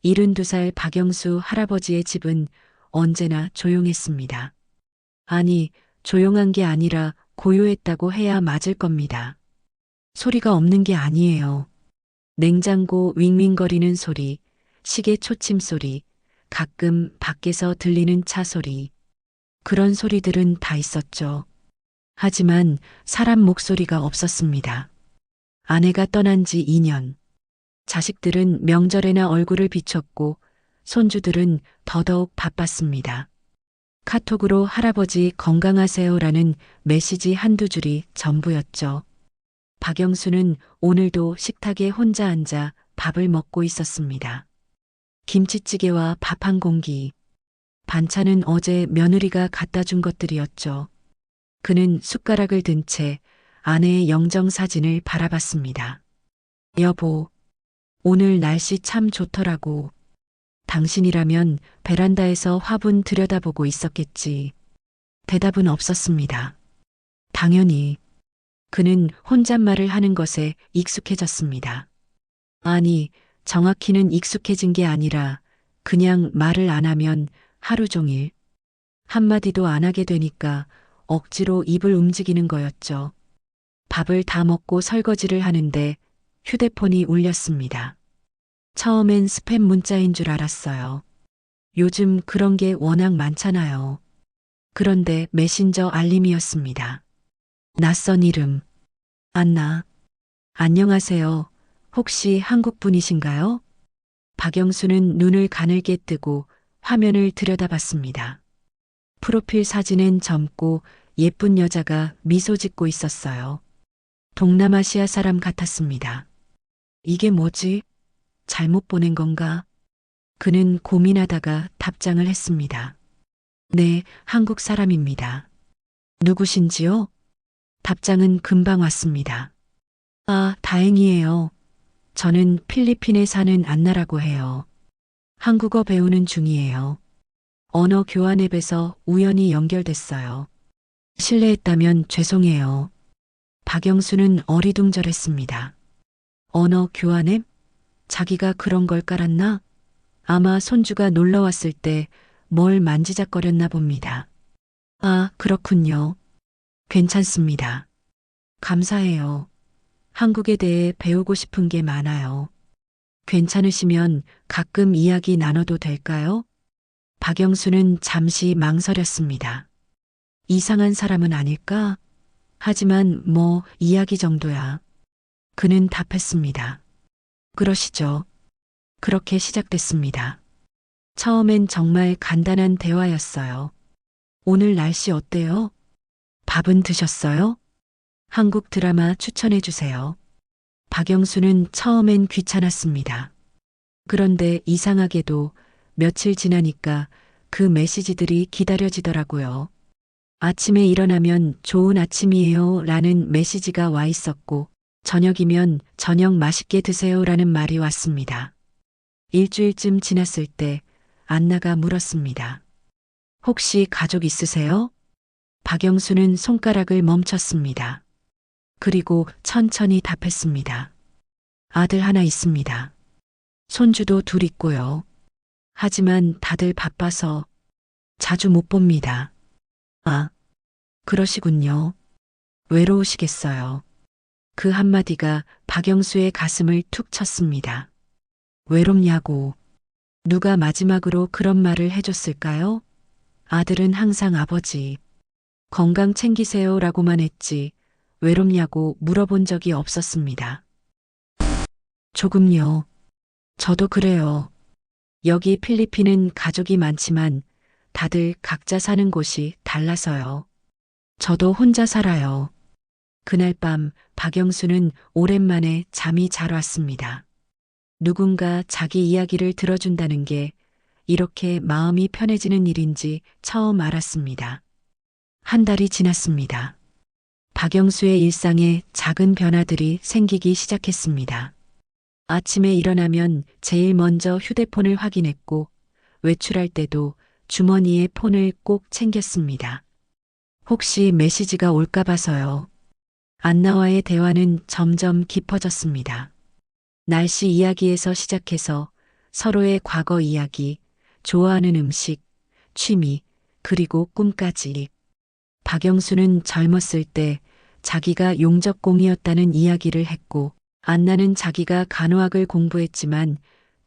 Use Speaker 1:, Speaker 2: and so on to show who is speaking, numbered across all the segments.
Speaker 1: 72살 박영수 할아버지의 집은 언제나 조용했습니다. 아니, 조용한 게 아니라 고요했다고 해야 맞을 겁니다. 소리가 없는 게 아니에요. 냉장고 윙윙거리는 소리, 시계 초침 소리, 가끔 밖에서 들리는 차 소리. 그런 소리들은 다 있었죠. 하지만 사람 목소리가 없었습니다. 아내가 떠난 지 2년. 자식들은 명절에나 얼굴을 비췄고 손주들은 더더욱 바빴습니다. 카톡으로 할아버지 건강하세요라는 메시지 한두 줄이 전부였죠. 박영수는 오늘도 식탁에 혼자 앉아 밥을 먹고 있었습니다. 김치찌개와 밥 한 공기. 반찬은 어제 며느리가 갖다 준 것들이었죠. 그는 숟가락을 든 채 아내의 영정 사진을 바라봤습니다. 여보, 오늘 날씨 참 좋더라고. 당신이라면 베란다에서 화분 들여다보고 있었겠지. 대답은 없었습니다. 당연히 그는 혼잣말을 하는 것에 익숙해졌습니다. 아니, 정확히는 익숙해진 게 아니라 그냥 말을 안 하면 하루 종일 한마디도 안 하게 되니까 억지로 입을 움직이는 거였죠. 밥을 다 먹고 설거지를 하는데 휴대폰이 울렸습니다. 처음엔 스팸 문자인 줄 알았어요. 요즘 그런 게 워낙 많잖아요. 그런데 메신저 알림이었습니다. 낯선 이름. 안나. 안녕하세요. 혹시 한국 분이신가요? 박영수는 눈을 가늘게 뜨고 화면을 들여다봤습니다. 프로필 사진엔 젊고 예쁜 여자가 미소 짓고 있었어요. 동남아시아 사람 같았습니다. 이게 뭐지? 잘못 보낸 건가? 그는 고민하다가 답장을 했습니다. 네, 한국 사람입니다. 누구신지요? 답장은 금방 왔습니다. 아, 다행이에요. 저는 필리핀에 사는 안나라고 해요. 한국어 배우는 중이에요. 언어 교환 앱에서 우연히 연결됐어요. 실례했다면 죄송해요. 박영수는 어리둥절했습니다. 언어 교환 앱? 자기가 그런 걸 깔았나? 아마 손주가 놀러 왔을 때 뭘 만지작거렸나 봅니다. 아, 그렇군요. 괜찮습니다. 감사해요. 한국에 대해 배우고 싶은 게 많아요. 괜찮으시면 가끔 이야기 나눠도 될까요? 박영수는 잠시 망설였습니다. 이상한 사람은 아닐까? 하지만 뭐 이야기 정도야. 그는 답했습니다. 그러시죠. 그렇게 시작됐습니다. 처음엔 정말 간단한 대화였어요. 오늘 날씨 어때요? 밥은 드셨어요? 한국 드라마 추천해 주세요. 박영수는 처음엔 귀찮았습니다. 그런데 이상하게도 며칠 지나니까 그 메시지들이 기다려지더라고요. 아침에 일어나면 좋은 아침이에요 라는 메시지가 와 있었고, 저녁이면 저녁 맛있게 드세요 라는 말이 왔습니다. 일주일쯤 지났을 때 안나가 물었습니다. 혹시 가족 있으세요? 박영수는 손가락을 멈췄습니다. 그리고 천천히 답했습니다. 아들 하나 있습니다. 손주도 둘 있고요. 하지만 다들 바빠서 자주 못 봅니다. 아, 그러시군요. 외로우시겠어요. 그 한마디가 박영수의 가슴을 툭 쳤습니다. 외롭냐고. 누가 마지막으로 그런 말을 해줬을까요? 아들은 항상 아버지. 건강 챙기세요 라고만 했지 외롭냐고 물어본 적이 없었습니다. 조금요. 저도 그래요. 여기 필리핀은 가족이 많지만 다들 각자 사는 곳이 달라서요. 저도 혼자 살아요. 그날 밤 박영수는 오랜만에 잠이 잘 왔습니다. 누군가 자기 이야기를 들어준다는 게 이렇게 마음이 편해지는 일인지 처음 알았습니다. 한 달이 지났습니다. 박영수의 일상에 작은 변화들이 생기기 시작했습니다. 아침에 일어나면 제일 먼저 휴대폰을 확인했고 외출할 때도 주머니에 폰을 꼭 챙겼습니다. 혹시 메시지가 올까 봐서요. 안나와의 대화는 점점 깊어졌습니다. 날씨 이야기에서 시작해서 서로의 과거 이야기, 좋아하는 음식, 취미, 그리고 꿈까지. 박영수는 젊었을 때 자기가 용접공이었다는 이야기를 했고, 안나는 자기가 간호학을 공부했지만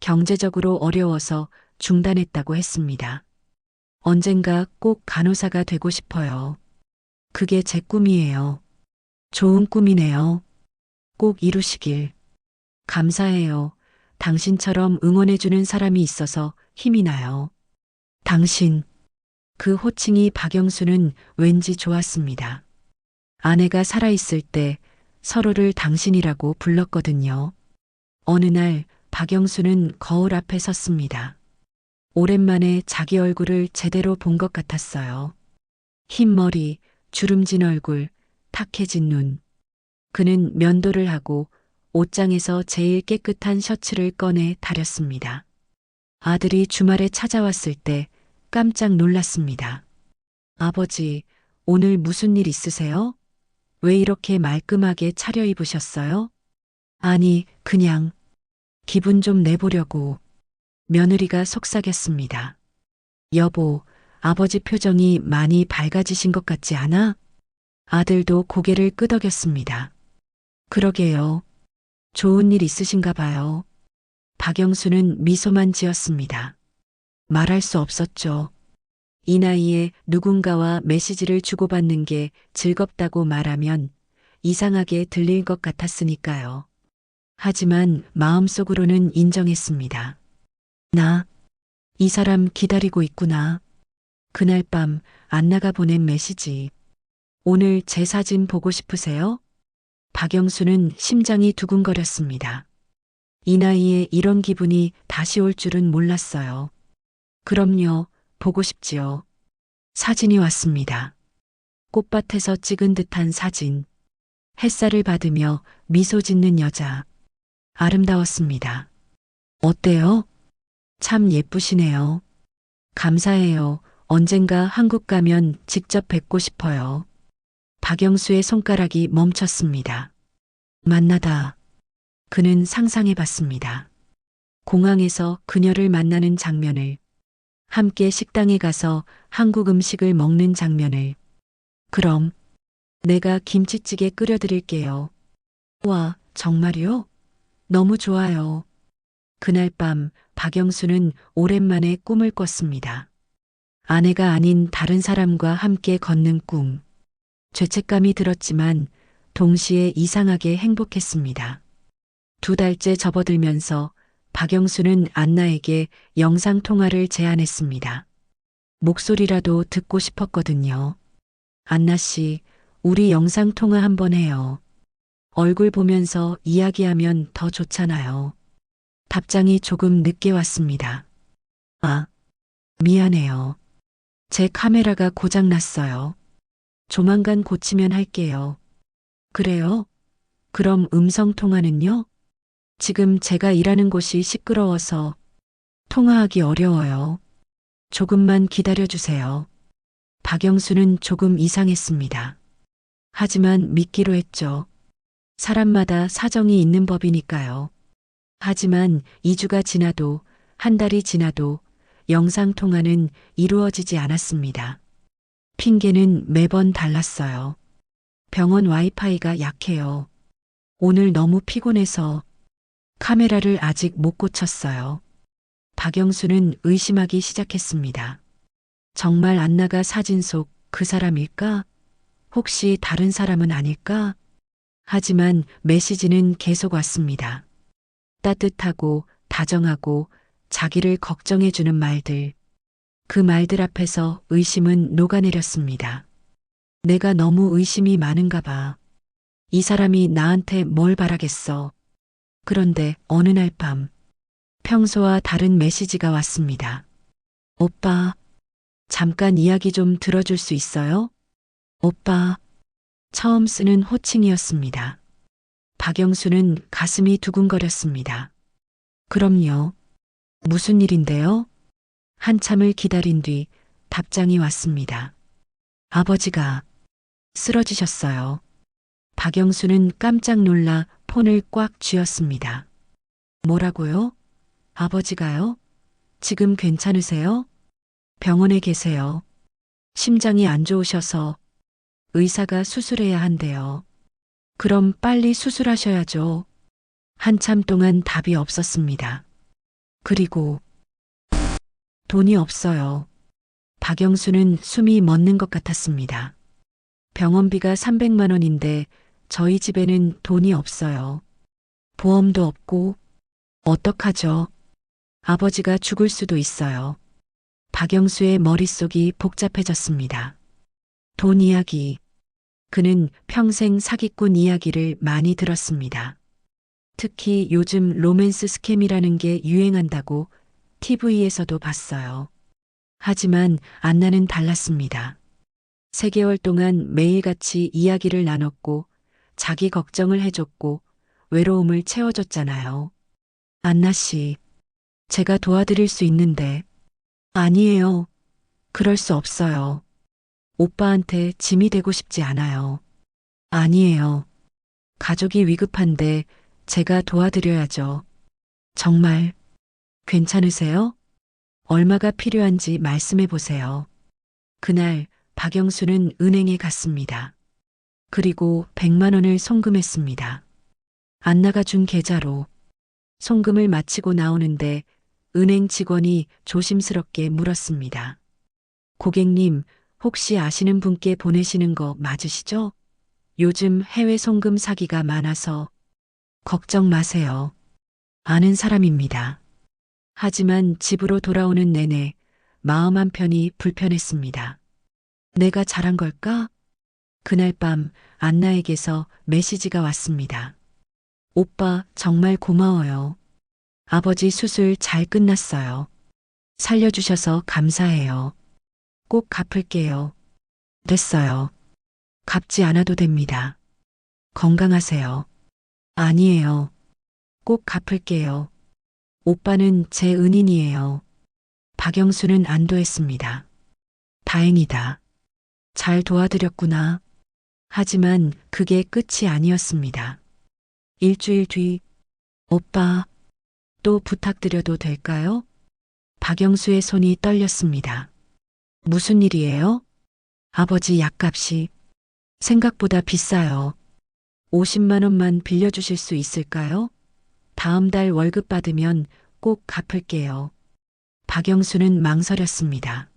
Speaker 1: 경제적으로 어려워서 중단했다고 했습니다. 언젠가 꼭 간호사가 되고 싶어요. 그게 제 꿈이에요. 좋은 꿈이네요. 꼭 이루시길. 감사해요. 당신처럼 응원해주는 사람이 있어서 힘이 나요. 당신. 그 호칭이 박영수는 왠지 좋았습니다. 아내가 살아있을 때 서로를 당신이라고 불렀거든요. 어느 날 박영수는 거울 앞에 섰습니다. 오랜만에 자기 얼굴을 제대로 본 것 같았어요. 흰 머리, 주름진 얼굴, 탁해진 눈. 그는 면도를 하고 옷장에서 제일 깨끗한 셔츠를 꺼내 다렸습니다. 아들이 주말에 찾아왔을 때 깜짝 놀랐습니다. 아버지, 오늘 무슨 일 있으세요? 왜 이렇게 말끔하게 차려입으셨어요? 아니, 그냥 기분 좀 내보려고. 며느리가 속삭였습니다. 여보, 아버지 표정이 많이 밝아지신 것 같지 않아? 아들도 고개를 끄덕였습니다. 그러게요. 좋은 일 있으신가 봐요. 박영수는 미소만 지었습니다. 말할 수 없었죠. 이 나이에 누군가와 메시지를 주고받는 게 즐겁다고 말하면 이상하게 들릴 것 같았으니까요. 하지만 마음속으로는 인정했습니다. 이 사람 기다리고 있구나. 그날 밤 안나가 보낸 메시지. 오늘 제 사진 보고 싶으세요? 박영수는 심장이 두근거렸습니다. 이 나이에 이런 기분이 다시 올 줄은 몰랐어요. 그럼요, 보고 싶지요. 사진이 왔습니다. 꽃밭에서 찍은 듯한 사진. 햇살을 받으며 미소 짓는 여자. 아름다웠습니다. 어때요? 참 예쁘시네요. 감사해요. 언젠가 한국 가면 직접 뵙고 싶어요. 박영수의 손가락이 멈췄습니다. 만나다. 그는 상상해 봤습니다. 공항에서 그녀를 만나는 장면을, 함께 식당에 가서 한국 음식을 먹는 장면을. 그럼 내가 김치찌개 끓여드릴게요. 와, 정말요? 너무 좋아요. 그날 밤 박영수는 오랜만에 꿈을 꿨습니다. 아내가 아닌 다른 사람과 함께 걷는 꿈. 죄책감이 들었지만 동시에 이상하게 행복했습니다. 2달째 접어들면서 박영수는 안나에게 영상통화를 제안했습니다. 목소리라도 듣고 싶었거든요. 안나 씨, 우리 영상통화 한번 해요. 얼굴 보면서 이야기하면 더 좋잖아요. 답장이 조금 늦게 왔습니다. 아, 미안해요. 제 카메라가 고장났어요. 조만간 고치면 할게요. 그래요? 그럼 음성통화는요? 지금 제가 일하는 곳이 시끄러워서 통화하기 어려워요. 조금만 기다려주세요. 박영수는 조금 이상했습니다. 하지만 믿기로 했죠. 사람마다 사정이 있는 법이니까요. 하지만 2주가 지나도, 1달이 지나도 영상통화는 이루어지지 않았습니다. 핑계는 매번 달랐어요. 병원 와이파이가 약해요. 오늘 너무 피곤해서 카메라를 아직 못 고쳤어요. 박영수는 의심하기 시작했습니다. 정말 안나가 사진 속 그 사람일까? 혹시 다른 사람은 아닐까? 하지만 메시지는 계속 왔습니다. 따뜻하고 다정하고 자기를 걱정해주는 말들. 그 말들 앞에서 의심은 녹아내렸습니다. 내가 너무 의심이 많은가 봐. 이 사람이 나한테 뭘 바라겠어. 그런데 어느 날 밤, 평소와 다른 메시지가 왔습니다. 오빠, 잠깐 이야기 좀 들어줄 수 있어요? 오빠, 처음 쓰는 호칭이었습니다. 박영수는 가슴이 두근거렸습니다. 그럼요. 무슨 일인데요? 한참을 기다린 뒤 답장이 왔습니다. 아버지가 쓰러지셨어요. 박영수는 깜짝 놀라 폰을 꽉 쥐었습니다. 뭐라고요? 아버지가요? 지금 괜찮으세요? 병원에 계세요. 심장이 안 좋으셔서 의사가 수술해야 한대요. 그럼 빨리 수술하셔야죠. 한참 동안 답이 없었습니다. 그리고 돈이 없어요. 박영수는 숨이 멎는 것 같았습니다. 병원비가 300만 원인데 저희 집에는 돈이 없어요. 보험도 없고 어떡하죠? 아버지가 죽을 수도 있어요. 박영수의 머릿속이 복잡해졌습니다. 돈 이야기. 그는 평생 사기꾼 이야기를 많이 들었습니다. 특히 요즘 로맨스 스캠이라는 게 유행한다고 TV에서도 봤어요. 하지만 안나는 달랐습니다. 3개월 동안 매일같이 이야기를 나눴고 자기 걱정을 해줬고 외로움을 채워줬잖아요. 안나 씨, 제가 도와드릴 수 있는데. 아니에요. 그럴 수 없어요. 오빠한테 짐이 되고 싶지 않아요. 아니에요. 가족이 위급한데 제가 도와드려야죠. 정말 괜찮으세요? 얼마가 필요한지 말씀해 보세요. 그날 박영수는 은행에 갔습니다. 그리고 100만 원을 송금했습니다. 안나가 준 계좌로. 송금을 마치고 나오는데 은행 직원이 조심스럽게 물었습니다. 고객님, 혹시 아시는 분께 보내시는 거 맞으시죠? 요즘 해외 송금 사기가 많아서 걱정 마세요. 아는 사람입니다. 하지만 집으로 돌아오는 내내 마음 한편이 불편했습니다. 내가 잘한 걸까? 그날 밤 안나에게서 메시지가 왔습니다. 오빠 정말 고마워요. 아버지 수술 잘 끝났어요. 살려주셔서 감사해요. 꼭 갚을게요. 됐어요. 갚지 않아도 됩니다. 건강하세요. 아니에요. 꼭 갚을게요. 오빠는 제 은인이에요. 박영수는 안도했습니다. 다행이다. 잘 도와드렸구나. 하지만 그게 끝이 아니었습니다. 일주일 뒤, 오빠, 또 부탁드려도 될까요? 박영수의 손이 떨렸습니다. 무슨 일이에요? 아버지 약값이 생각보다 비싸요. 50만 원만 빌려주실 수 있을까요? 다음 달 월급 받으면 꼭 갚을게요. 박영수는 망설였습니다.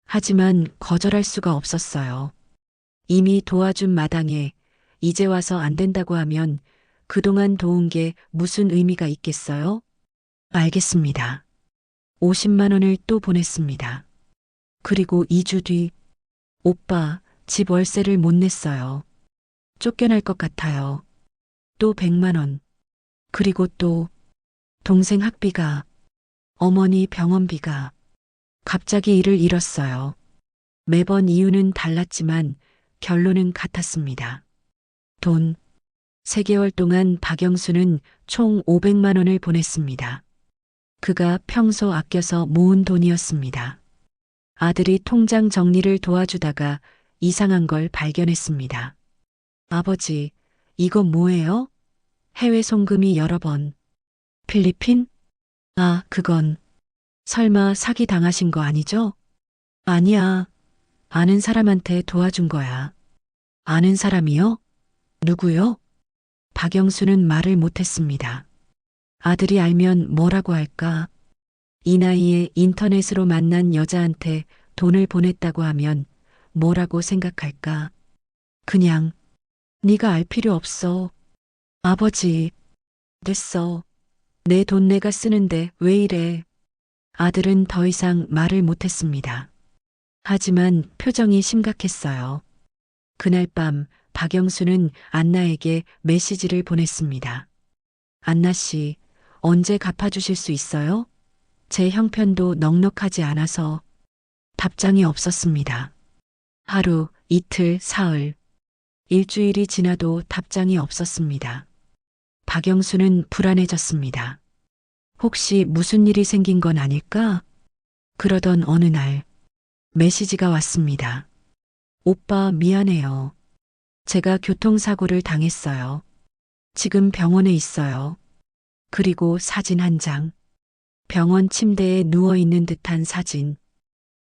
Speaker 1: 하지만 거절할 수가 없었어요. 이미 도와준 마당에 이제 와서 안 된다고 하면 그동안 도운 게 무슨 의미가 있겠어요? 알겠습니다. 50만 원을 또 보냈습니다. 그리고 2주 뒤, 오빠, 집 월세를 못 냈어요. 쫓겨날 것 같아요. 또 100만 원. 그리고 또 동생 학비가, 어머니 병원비가. 갑자기 일을 잃었어요. 매번 이유는 달랐지만 결론은 같았습니다. 돈. 3개월 동안 박영수는 총 500만 원을 보냈습니다. 그가 평소 아껴서 모은 돈이었습니다. 아들이 통장 정리를 도와주다가 이상한 걸 발견했습니다. 아버지, 이거 뭐예요? 해외 송금이 여러 번. 필리핀? 아, 그건. 설마 사기 당하신 거 아니죠? 아니야. 아는 사람한테 도와준 거야. 아는 사람이요? 누구요? 박영수는 말을 못했습니다. 아들이 알면 뭐라고 할까? 이 나이에 인터넷으로 만난 여자한테 돈을 보냈다고 하면 뭐라고 생각할까? 그냥 네가 알 필요 없어. 아버지, 됐어. 내 돈 내가 쓰는데 왜 이래? 아들은 더 이상 말을 못했습니다. 하지만 표정이 심각했어요. 그날 밤 박영수는 안나에게 메시지를 보냈습니다. 안나 씨, 언제 갚아주실 수 있어요? 제 형편도 넉넉하지 않아서. 답장이 없었습니다. 하루, 이틀, 사흘, 일주일이 지나도 답장이 없었습니다. 박영수는 불안해졌습니다. 혹시 무슨 일이 생긴 건 아닐까? 그러던 어느 날 메시지가 왔습니다. 오빠 미안해요. 제가 교통사고를 당했어요. 지금 병원에 있어요. 그리고 사진 한 장. 병원 침대에 누워있는 듯한 사진.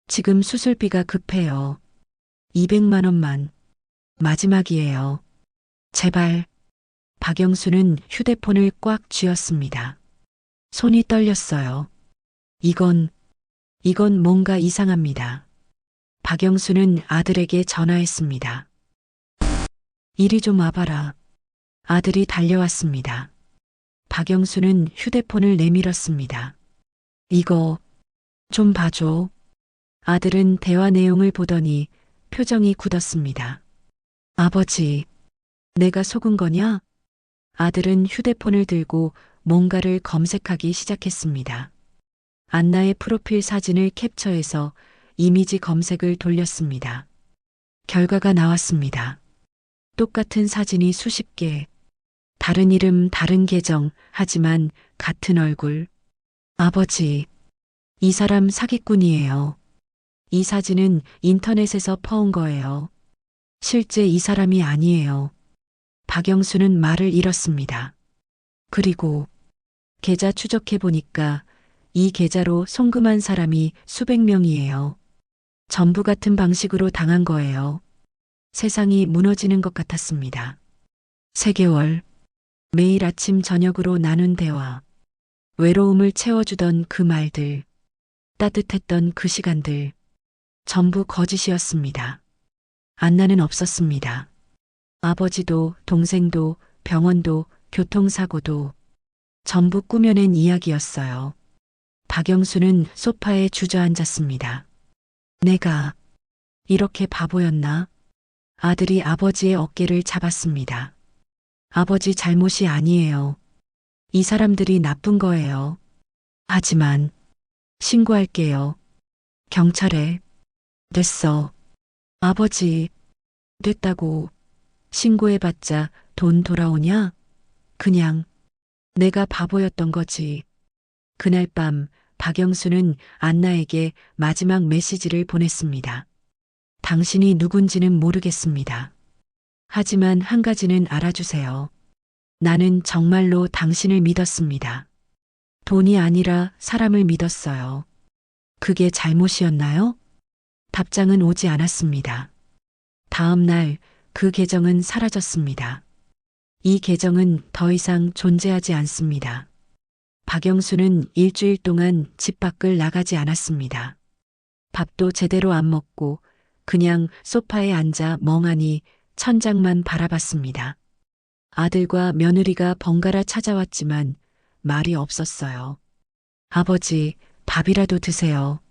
Speaker 1: 지금 수술비가 급해요. 200만 원만. 마지막이에요. 제발. 박영수는 휴대폰을 꽉 쥐었습니다. 손이 떨렸어요. 이건 뭔가 이상합니다. 박영수는 아들에게 전화했습니다. 이리 좀 와봐라. 아들이 달려왔습니다. 박영수는 휴대폰을 내밀었습니다. 이거 좀 봐줘. 아들은 대화 내용을 보더니 표정이 굳었습니다. 아버지, 내가 속은 거냐? 아들은 휴대폰을 들고 뭔가를 검색하기 시작했습니다. 안나의 프로필 사진을 캡처해서 이미지 검색을 돌렸습니다. 결과가 나왔습니다. 똑같은 사진이 수십 개. 다른 이름, 다른 계정, 하지만 같은 얼굴. 아버지, 이 사람 사기꾼이에요. 이 사진은 인터넷에서 퍼온 거예요. 실제 이 사람이 아니에요. 박영수는 말을 잃었습니다. 그리고 계좌 추적해 보니까 이 계좌로 송금한 사람이 수백 명이에요. 전부 같은 방식으로 당한 거예요. 세상이 무너지는 것 같았습니다. 3개월. 매일 아침 저녁으로 나눈 대화. 외로움을 채워주던 그 말들. 따뜻했던 그 시간들. 전부 거짓이었습니다. 안나는 없었습니다. 아버지도 동생도 병원도 교통사고도 전부 꾸며낸 이야기였어요. 박영수는 소파에 주저앉았습니다. 내가 이렇게 바보였나? 아들이 아버지의 어깨를 잡았습니다. 아버지 잘못이 아니에요. 이 사람들이 나쁜 거예요. 하지만 신고할게요. 경찰에. 됐어. 아버지, 됐다고. 신고해봤자 돈 돌아오냐? 그냥 내가 바보였던 거지. 그날 밤 박영수는 안나에게 마지막 메시지를 보냈습니다. 당신이 누군지는 모르겠습니다. 하지만 한 가지는 알아주세요. 나는 정말로 당신을 믿었습니다. 돈이 아니라 사람을 믿었어요. 그게 잘못이었나요? 답장은 오지 않았습니다. 다음 날 그 계정은 사라졌습니다. 이 계정은 더 이상 존재하지 않습니다. 박영수는 일주일 동안 집 밖을 나가지 않았습니다. 밥도 제대로 안 먹고 그냥 소파에 앉아 멍하니 천장만 바라봤습니다. 아들과 며느리가 번갈아 찾아왔지만 말이 없었어요. 아버지, 밥이라도 드세요.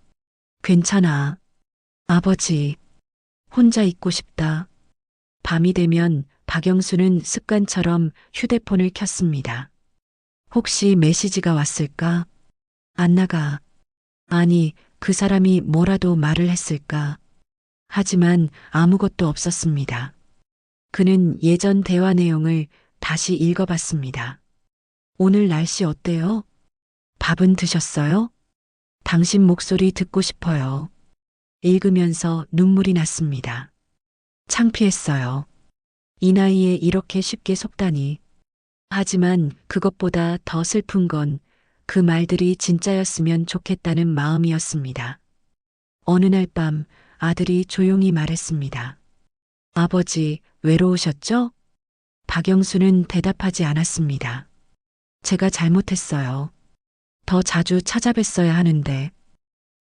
Speaker 1: 괜찮아. 아버지, 혼자 있고 싶다. 밤이 되면 박영수는 습관처럼 휴대폰을 켰습니다. 혹시 메시지가 왔을까? 안나가. 아니, 그 사람이 뭐라도 말을 했을까? 하지만 아무것도 없었습니다. 그는 예전 대화 내용을 다시 읽어봤습니다. 오늘 날씨 어때요? 밥은 드셨어요? 당신 목소리 듣고 싶어요. 읽으면서 눈물이 났습니다. 창피했어요. 이 나이에 이렇게 쉽게 속다니. 하지만 그것보다 더 슬픈 건 그 말들이 진짜였으면 좋겠다는 마음이었습니다. 어느 날 밤 아들이 조용히 말했습니다. 아버지, 외로우셨죠? 박영수는 대답하지 않았습니다. 제가 잘못했어요. 더 자주 찾아뵀어야 하는데.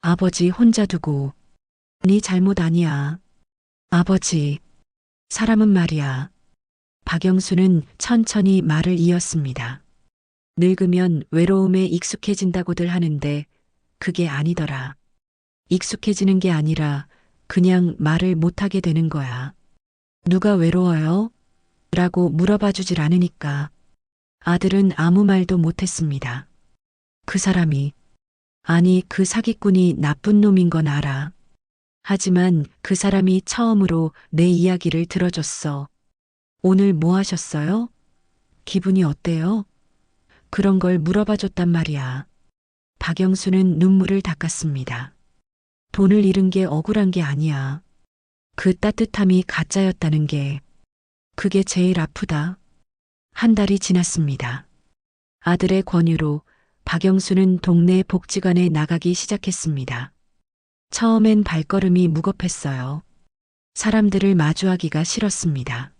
Speaker 1: 아버지 혼자 두고. 네 잘못 아니야. 아버지, 사람은 말이야. 박영수는 천천히 말을 이었습니다. 늙으면 외로움에 익숙해진다고들 하는데 그게 아니더라. 익숙해지는 게 아니라 그냥 말을 못하게 되는 거야. 누가 외로워요? 라고 물어봐 주질 않으니까. 아들은 아무 말도 못했습니다. 그 사람이, 아니 그 사기꾼이 나쁜 놈인 건 알아. 하지만 그 사람이 처음으로 내 이야기를 들어줬어. 오늘 뭐 하셨어요? 기분이 어때요? 그런 걸 물어봐 줬단 말이야. 박영수는 눈물을 닦았습니다. 돈을 잃은 게 억울한 게 아니야. 그 따뜻함이 가짜였다는 게, 그게 제일 아프다. 한 달이 지났습니다. 아들의 권유로 박영수는 동네 복지관에 나가기 시작했습니다. 처음엔 발걸음이 무겁했어요. 사람들을 마주하기가 싫었습니다.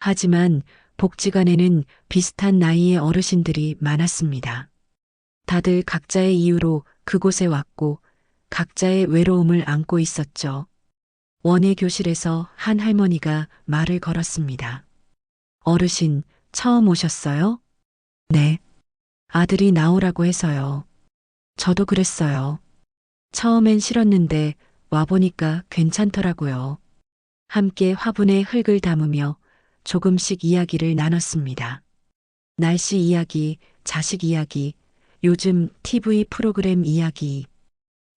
Speaker 1: 하지만 복지관에는 비슷한 나이의 어르신들이 많았습니다. 다들 각자의 이유로 그곳에 왔고 각자의 외로움을 안고 있었죠. 원예 교실에서 한 할머니가 말을 걸었습니다. 어르신, 처음 오셨어요? 네. 아들이 나오라고 해서요. 저도 그랬어요. 처음엔 싫었는데 와보니까 괜찮더라고요. 함께 화분에 흙을 담으며 조금씩 이야기를 나눴습니다. 날씨 이야기, 자식 이야기, 요즘 TV 프로그램 이야기.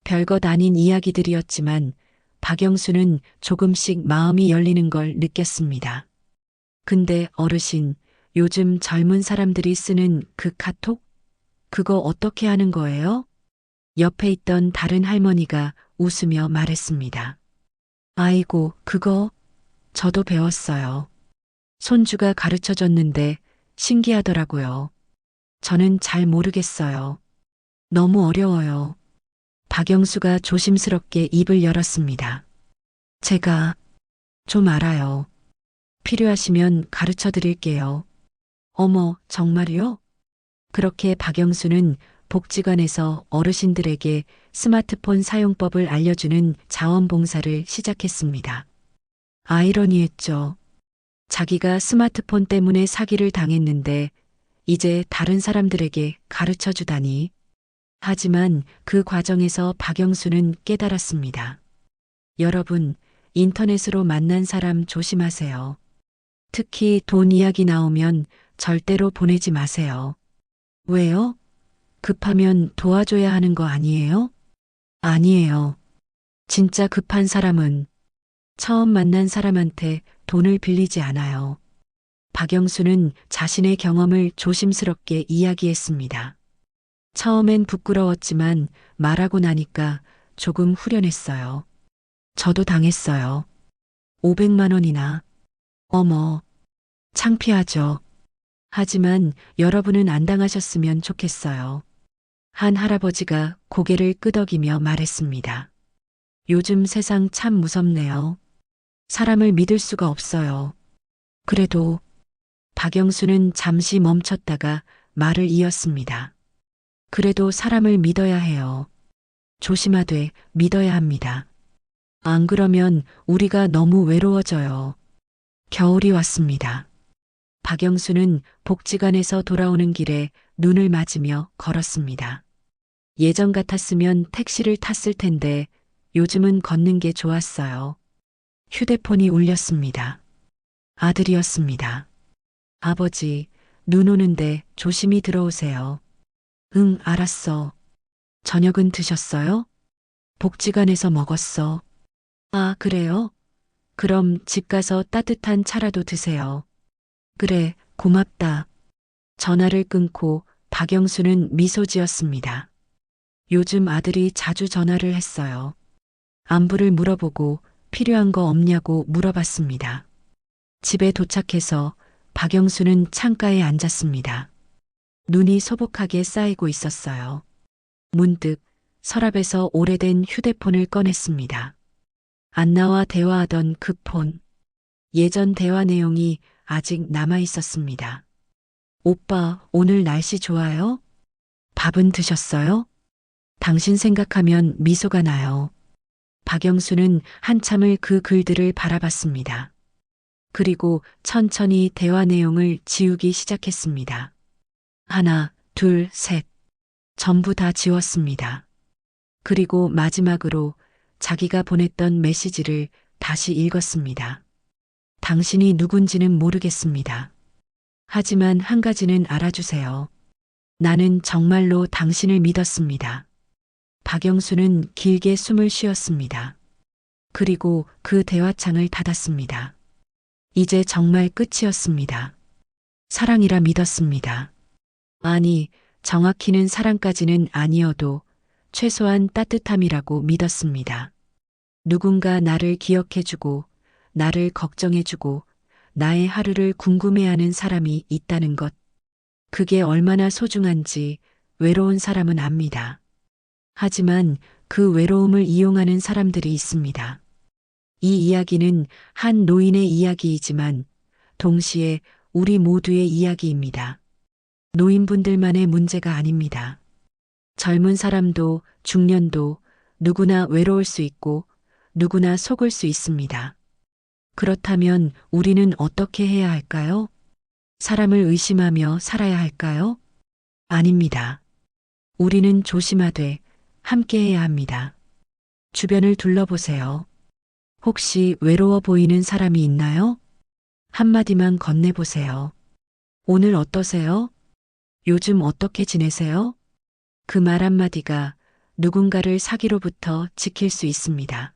Speaker 1: 별것 아닌 이야기들이었지만 박영수는 조금씩 마음이 열리는 걸 느꼈습니다. 근데 어르신, 요즘 젊은 사람들이 쓰는 그 카톡? 그거 어떻게 하는 거예요? 옆에 있던 다른 할머니가 웃으며 말했습니다. 아이고, 그거 저도 배웠어요. 손주가 가르쳐 줬는데 신기하더라고요. 저는 잘 모르겠어요. 너무 어려워요. 박영수가 조심스럽게 입을 열었습니다. 제가 좀 알아요. 필요하시면 가르쳐 드릴게요. 어머, 정말요? 그렇게 박영수는 복지관에서 어르신들에게 스마트폰 사용법을 알려주는 자원봉사를 시작했습니다. 아이러니했죠. 자기가 스마트폰 때문에 사기를 당했는데 이제 다른 사람들에게 가르쳐 주다니. 하지만 그 과정에서 박영수는 깨달았습니다. 여러분, 인터넷으로 만난 사람 조심하세요. 특히 돈 이야기 나오면 절대로 보내지 마세요. 왜요? 급하면 도와줘야 하는 거 아니에요? 아니에요. 진짜 급한 사람은 처음 만난 사람한테 돈을 빌리지 않아요. 박영수는 자신의 경험을 조심스럽게 이야기했습니다. 처음엔 부끄러웠지만 말하고 나니까 조금 후련했어요. 저도 당했어요. 500만 원이나. 어머, 창피하죠. 하지만 여러분은 안 당하셨으면 좋겠어요. 한 할아버지가 고개를 끄덕이며 말했습니다. 요즘 세상 참 무섭네요. 사람을 믿을 수가 없어요. 그래도 박영수는 잠시 멈췄다가 말을 이었습니다. 그래도 사람을 믿어야 해요. 조심하되 믿어야 합니다. 안 그러면 우리가 너무 외로워져요. 겨울이 왔습니다. 박영수는 복지관에서 돌아오는 길에 눈을 맞으며 걸었습니다. 예전 같았으면 택시를 탔을 텐데 요즘은 걷는 게 좋았어요. 휴대폰이 울렸습니다. 아들이었습니다. 아버지, 눈 오는데 조심히 들어오세요. 응, 알았어. 저녁은 드셨어요? 복지관에서 먹었어. 아, 그래요? 그럼 집 가서 따뜻한 차라도 드세요. 그래, 고맙다. 전화를 끊고 박영수는 미소 지었습니다. 요즘 아들이 자주 전화를 했어요. 안부를 물어보고 필요한 거 없냐고 물어봤습니다. 집에 도착해서 박영수는 창가에 앉았습니다. 눈이 소복하게 쌓이고 있었어요. 문득 서랍에서 오래된 휴대폰을 꺼냈습니다. 안나와 대화하던 그 폰. 예전 대화 내용이 아직 남아 있었습니다. 오빠, 오늘 날씨 좋아요? 밥은 드셨어요? 당신 생각하면 미소가 나요. 박영수는 한참을 그 글들을 바라봤습니다. 그리고 천천히 대화 내용을 지우기 시작했습니다. 하나, 둘, 셋. 전부 다 지웠습니다. 그리고 마지막으로 자기가 보냈던 메시지를 다시 읽었습니다. 당신이 누군지는 모르겠습니다. 하지만 한 가지는 알아주세요. 나는 정말로 당신을 믿었습니다. 박영수는 길게 숨을 쉬었습니다. 그리고 그 대화창을 닫았습니다. 이제 정말 끝이었습니다. 사랑이라 믿었습니다. 아니, 정확히는 사랑까지는 아니어도 최소한 따뜻함이라고 믿었습니다. 누군가 나를 기억해주고, 나를 걱정해주고, 나의 하루를 궁금해하는 사람이 있다는 것. 그게 얼마나 소중한지, 외로운 사람은 압니다. 하지만 그 외로움을 이용하는 사람들이 있습니다. 이 이야기는 한 노인의 이야기이지만 동시에 우리 모두의 이야기입니다. 노인분들만의 문제가 아닙니다. 젊은 사람도 중년도 누구나 외로울 수 있고 누구나 속을 수 있습니다. 그렇다면 우리는 어떻게 해야 할까요? 사람을 의심하며 살아야 할까요? 아닙니다. 우리는 조심하되 함께해야 합니다. 주변을 둘러보세요. 혹시 외로워 보이는 사람이 있나요? 한마디만 건네보세요. 오늘 어떠세요? 요즘 어떻게 지내세요? 그 말 한마디가 누군가를 사기로부터 지킬 수 있습니다.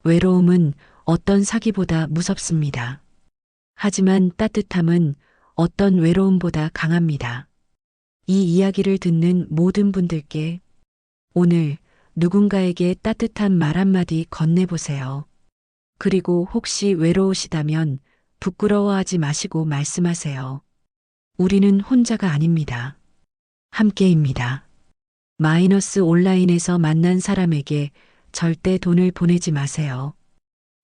Speaker 1: 외로움은 어떤 사기보다 무섭습니다. 하지만 따뜻함은 어떤 외로움보다 강합니다. 이 이야기를 듣는 모든 분들께 오늘 누군가에게 따뜻한 말 한마디 건네보세요. 그리고 혹시 외로우시다면 부끄러워하지 마시고 말씀하세요. 우리는 혼자가 아닙니다. 함께입니다. 마이너스 온라인에서 만난 사람에게 절대 돈을 보내지 마세요.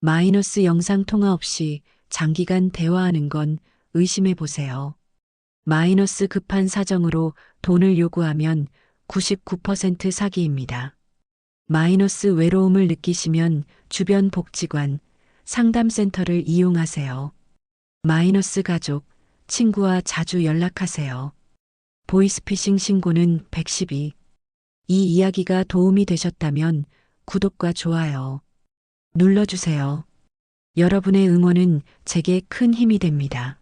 Speaker 1: 마이너스 영상 통화 없이 장기간 대화하는 건 의심해 보세요. 마이너스 급한 사정으로 돈을 요구하면 99% 사기입니다. 마이너스 외로움을 느끼시면 주변 복지관, 상담센터를 이용하세요. 마이너스 가족, 친구와 자주 연락하세요. 보이스피싱 신고는 112. 이 이야기가 도움이 되셨다면 구독과 좋아요 눌러주세요. 여러분의 응원은 제게 큰 힘이 됩니다.